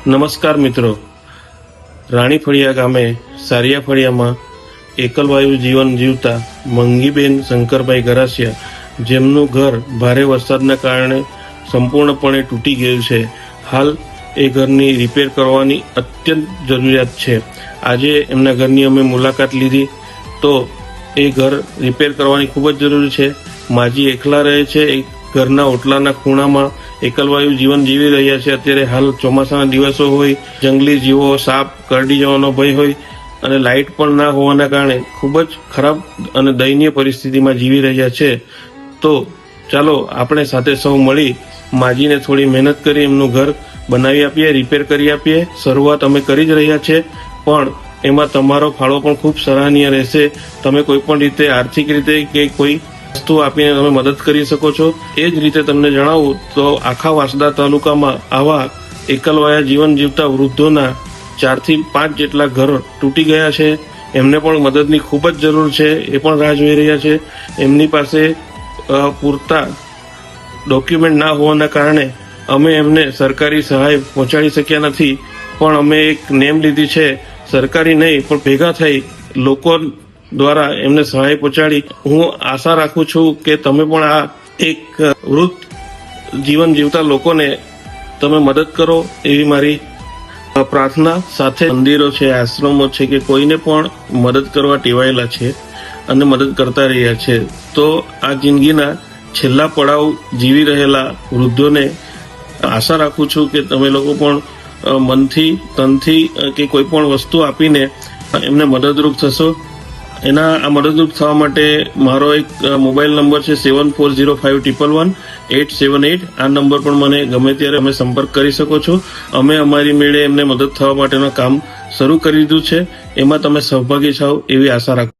નમસ્કાર મિત્રો, રાણીફળિયા ગામે સારિયા ફળિયામાં એકલવાયુ જીવન જીવતા મંગીબેન શંકરભાઈ ગરાસિયા, જેમનું ઘર ભારે વરસાદના કારણે સંપૂર્ણપણે તૂટી ગયું છે. હાલ એ ઘરની રિપેર કરવાની અત્યંત જરૂરિયાત છે. આજે એમના ઘરની અમે મુલાકાત લીધી તો એ ઘર રિપેર કરવાની ખૂબ જ જરૂરી છે. માજી એકલા રહે છે, એક ઘરના ઓટલાના ખૂણામાં એકલવાયુ જીવન જીવી રહ્યા છે. અત્યારે હાલ ચોમાસાના દિવસો હોય, જંગલી જીવો, સાપ કરડી જવાનો ભય હોય અને લાઇટ પણ ના હોવાના કારણે ખૂબ જ ખરાબ અને દયનીય પરિસ્થિતિમાં જીવી રહ્યા છે. તો ચાલો આપણે સાથે સૌ મળી માજીને થોડી મહેનત કરી એમનું ઘર બનાવી આપીએ, રિપેર કરી આપીએ. શરૂઆત અમે કરી જ રહ્યા છે, પણ એમાં તમારો ફાળો પણ ખૂબ સરાહનીય રહેશે. તમે કોઈ પણ રીતે આર્થિક રીતે કે કોઈ વસ્તુ આપીને તમે મદદ કરી શકો છો. એ જ રીતે તમને જણાવું તો આખા વાંસદા તાલુકામાં આવા એકલવાયા જીવન જીવતા વૃદ્ધોના 4 થી 5 જેટલા ઘર તૂટી ગયા છે. એમને પણ મદદની ખૂબ જ જરૂર છે. એ પણ રાહ જોઈ રહ્યા છે. એમની પાસે પૂરતા ડોક્યુમેન્ટ ના હોવાના કારણે અમે એમને સરકારી સહાય પહોંચાડી શક્યા નથી. પણ અમે એક નેમ લીધી છે, સરકારી નહીં પણ ભેગા થઈ લોકો દ્વારા એમને સહાય પહોંચાડી. હું આશા રાખું છું કે તમે પણ આ એક વૃદ્ધ જીવન જીવતા લોકોને તમે મદદ કરો, એવી મારી પ્રાર્થના. સાથે મંદિરો છે, આશ્રમો છે કે કોઈને પણ મદદ કરવા ટેવાયેલા છે અને મદદ કરતા રહ્યા છે. તો આ જિંદગીના છેલ્લા પડાવ જીવી રહેલા વૃદ્ધોને આશા રાખું છું કે તમે લોકો પણ મનથી, તનથી કે કોઈ પણ વસ્તુ આપીને એમને મદદરૂપ થશો. આ મદદરૂપ થવા માટે મારો એક મોબાઈલ નંબર છે 7405111878. આ નંબર પર મને ગમે ત્યારે અમે સંપર્ક કરી શકો છો. અમે અમારી મેળે એમને મદદ થવા માટેનું કામ શરૂ કરી દીધું છે. એમાં તમે સહભાગી થાઓ એવી આશા રાખું.